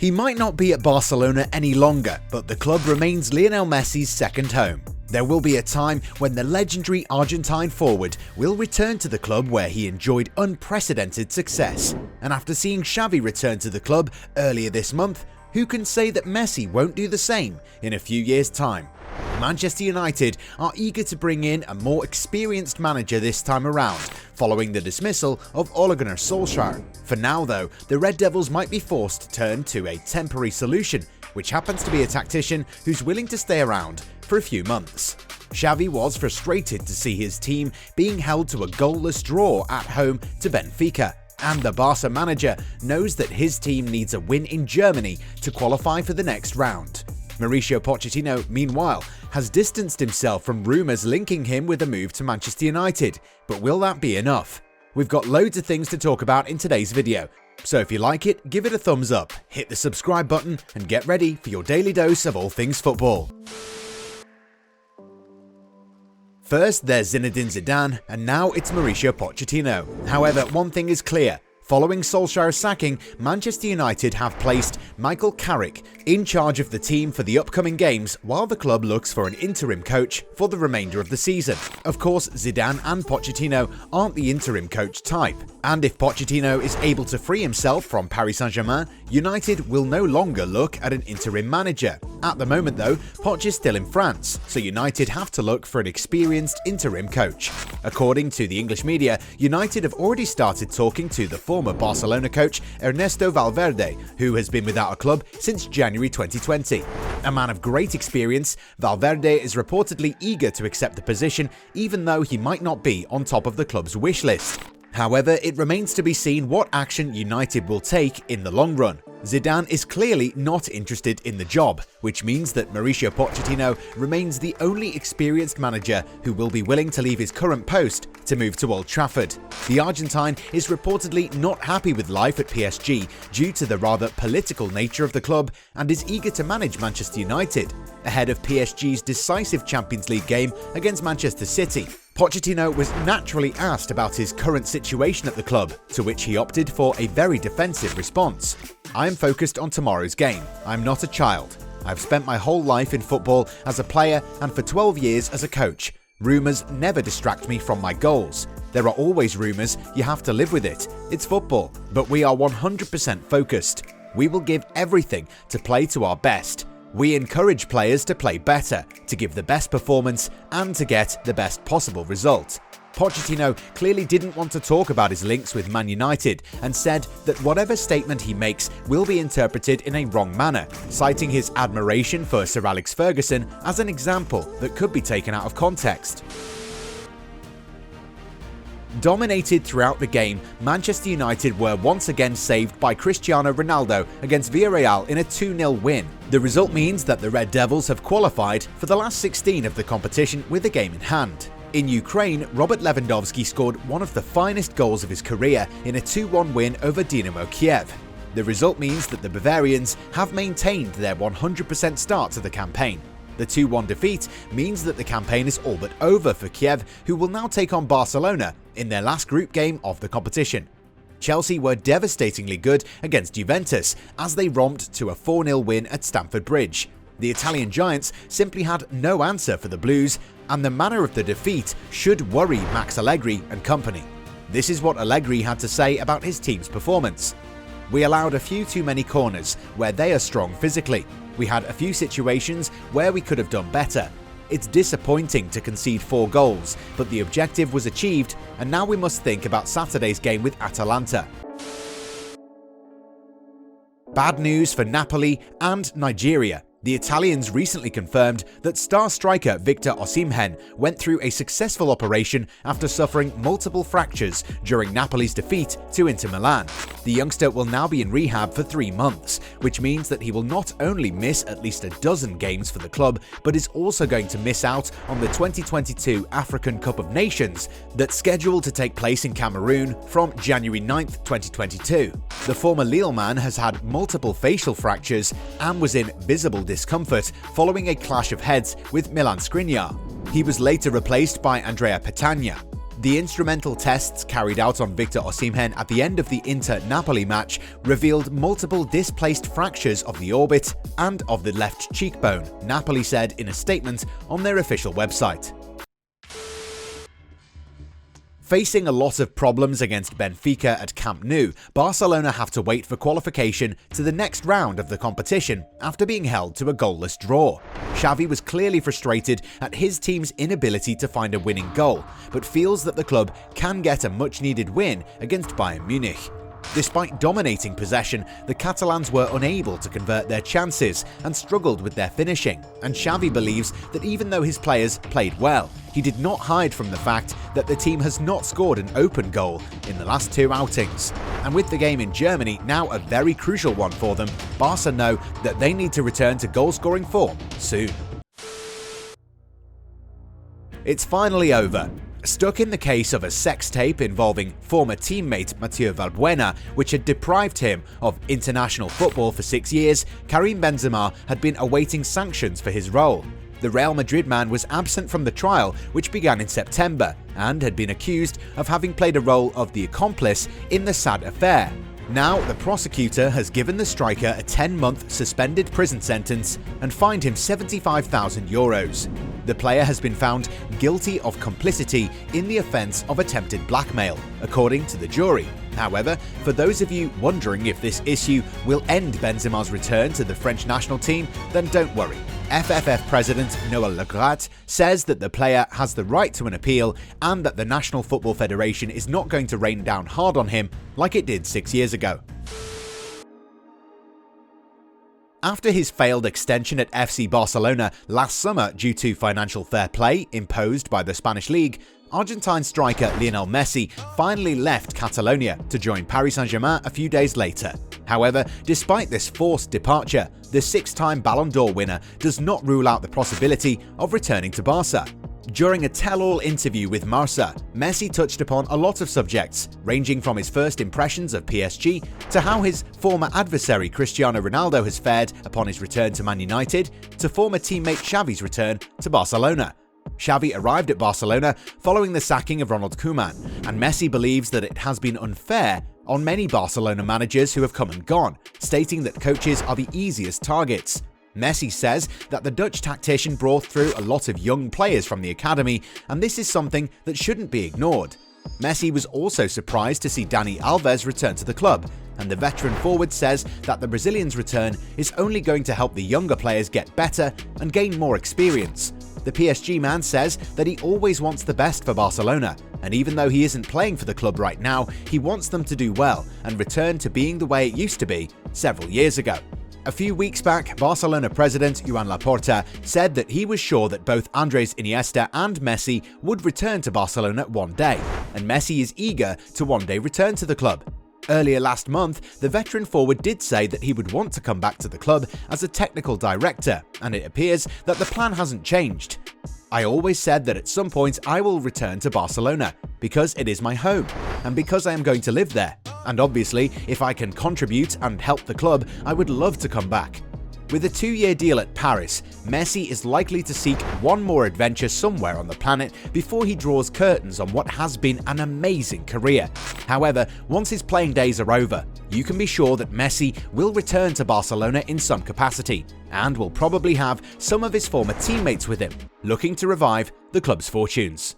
He might not be at Barcelona any longer, but the club remains Lionel Messi's second home. There will be a time when the legendary Argentine forward will return to the club where he enjoyed unprecedented success. And after seeing Xavi return to the club earlier this month, who can say that Messi won't do the same in a few years' time? Manchester United are eager to bring in a more experienced manager this time around, following the dismissal of Ole Gunnar Solskjaer. For now though, the Red Devils might be forced to turn to a temporary solution, which happens to be a tactician who's willing to stay around for a few months. Xavi was frustrated to see his team being held to a goalless draw at home to Benfica, and the Barca manager knows that his team needs a win in Germany to qualify for the next round. Mauricio Pochettino, meanwhile, has distanced himself from rumours linking him with a move to Manchester United, but will that be enough? We've got loads of things to talk about in today's video, so if you like it, give it a thumbs up, hit the subscribe button, and get ready for your daily dose of all things football. First, there's Zinedine Zidane, and now it's Mauricio Pochettino. However, one thing is clear. Following Solskjaer's sacking, Manchester United have placed Michael Carrick in charge of the team for the upcoming games, while the club looks for an interim coach for the remainder of the season. Of course, Zidane and Pochettino aren't the interim coach type, and if Pochettino is able to free himself from Paris Saint-Germain, United will no longer look at an interim manager. At the moment though, Poch is still in France, so United have to look for an experienced interim coach. According to the English media, United have already started talking to the former Barcelona coach Ernesto Valverde, who has been without a club since January 2020. A man of great experience, Valverde is reportedly eager to accept the position, even though he might not be on top of the club's wish list. However, it remains to be seen what action United will take in the long run. Zidane is clearly not interested in the job, which means that Mauricio Pochettino remains the only experienced manager who will be willing to leave his current post to move to Old Trafford. The Argentine is reportedly not happy with life at PSG due to the rather political nature of the club and is eager to manage Manchester United, ahead of PSG's decisive Champions League game against Manchester City. Pochettino was naturally asked about his current situation at the club, to which he opted for a very defensive response. "I am focused on tomorrow's game. I'm not a child. I've spent my whole life in football as a player and for 12 years as a coach. Rumours never distract me from my goals. There are always rumours, you have to live with it. It's football, but we are 100% focused. We will give everything to play to our best. We encourage players to play better, to give the best performance, and to get the best possible result." Pochettino clearly didn't want to talk about his links with Man United and said that whatever statement he makes will be interpreted in a wrong manner, citing his admiration for Sir Alex Ferguson as an example that could be taken out of context. Dominated throughout the game, Manchester United were once again saved by Cristiano Ronaldo against Villarreal in a 2-0 win. The result means that the Red Devils have qualified for the last 16 of the competition with a game in hand. In Ukraine, Robert Lewandowski scored one of the finest goals of his career in a 2-1 win over Dynamo Kiev. The result means that the Bavarians have maintained their 100% start to the campaign. The 2-1 defeat means that the campaign is all but over for Kiev, who will now take on Barcelona in their last group game of the competition. Chelsea were devastatingly good against Juventus as they romped to a 4-0 win at Stamford Bridge. The Italian giants simply had no answer for the Blues, and the manner of the defeat should worry Max Allegri and company. This is what Allegri had to say about his team's performance. "We allowed a few too many corners where they are strong physically. We had a few situations where we could have done better. It's disappointing to concede 4 goals, but the objective was achieved, and now we must think about Saturday's game with Atalanta." Bad news for Napoli and Nigeria. The Italians recently confirmed that star striker Victor Osimhen went through a successful operation after suffering multiple fractures during Napoli's defeat to Inter Milan. The youngster will now be in rehab for 3 months, which means that he will not only miss at least a dozen games for the club, but is also going to miss out on the 2022 African Cup of Nations that's scheduled to take place in Cameroon from January 9th, 2022. The former Lille man has had multiple facial fractures and was in visible discomfort following a clash of heads with Milan Skriniar. He was later replaced by Andrea Petagna. The instrumental tests carried out on Victor Osimhen at the end of the Inter-Napoli match revealed multiple displaced fractures of the orbit and of the left cheekbone, Napoli said in a statement on their official website. Facing a lot of problems against Benfica at Camp Nou, Barcelona have to wait for qualification to the next round of the competition after being held to a goalless draw. Xavi was clearly frustrated at his team's inability to find a winning goal, but feels that the club can get a much-needed win against Bayern Munich. Despite dominating possession, the Catalans were unable to convert their chances and struggled with their finishing, and Xavi believes that even though his players played well, he did not hide from the fact that the team has not scored an open goal in the last 2 outings. And with the game in Germany now a very crucial one for them, Barca know that they need to return to goal-scoring form soon. It's finally over. Stuck in the case of a sex tape involving former teammate Mathieu Valbuena, which had deprived him of international football for 6 years, Karim Benzema had been awaiting sanctions for his role. The Real Madrid man was absent from the trial, which began in September, and had been accused of having played a role of the accomplice in the sad affair. Now, the prosecutor has given the striker a 10-month suspended prison sentence and fined him €75,000. The player has been found guilty of complicity in the offence of attempted blackmail, according to the jury. However, for those of you wondering if this issue will end Benzema's return to the French national team, then don't worry. FFF President Noël Le Graët says that the player has the right to an appeal and that the National Football Federation is not going to rain down hard on him like it did 6 years ago. After his failed extension at FC Barcelona last summer due to financial fair play imposed by the Spanish League, Argentine striker Lionel Messi finally left Catalonia to join Paris Saint-Germain a few days later. However, despite this forced departure, the 6-time Ballon d'Or winner does not rule out the possibility of returning to Barca. During a tell-all interview with Marca, Messi touched upon a lot of subjects, ranging from his first impressions of PSG to how his former adversary Cristiano Ronaldo has fared upon his return to Man United, to former teammate Xavi's return to Barcelona. Xavi arrived at Barcelona following the sacking of Ronald Koeman, and Messi believes that it has been unfair on many Barcelona managers who have come and gone, stating that coaches are the easiest targets. Messi says that the Dutch tactician brought through a lot of young players from the academy, and this is something that shouldn't be ignored. Messi was also surprised to see Dani Alves return to the club, and the veteran forward says that the Brazilian's return is only going to help the younger players get better and gain more experience. The PSG man says that he always wants the best for Barcelona, and even though he isn't playing for the club right now, he wants them to do well and return to being the way it used to be several years ago. A few weeks back, Barcelona president Joan Laporta said that he was sure that both Andres Iniesta and Messi would return to Barcelona one day, and Messi is eager to one day return to the club. Earlier last month, the veteran forward did say that he would want to come back to the club as a technical director, and it appears that the plan hasn't changed. "I always said that at some point I will return to Barcelona, because it is my home, and because I am going to live there. And obviously, if I can contribute and help the club, I would love to come back." With a 2-year deal at Paris, Messi is likely to seek one more adventure somewhere on the planet before he draws curtains on what has been an amazing career. However, once his playing days are over, you can be sure that Messi will return to Barcelona in some capacity, and will probably have some of his former teammates with him, looking to revive the club's fortunes.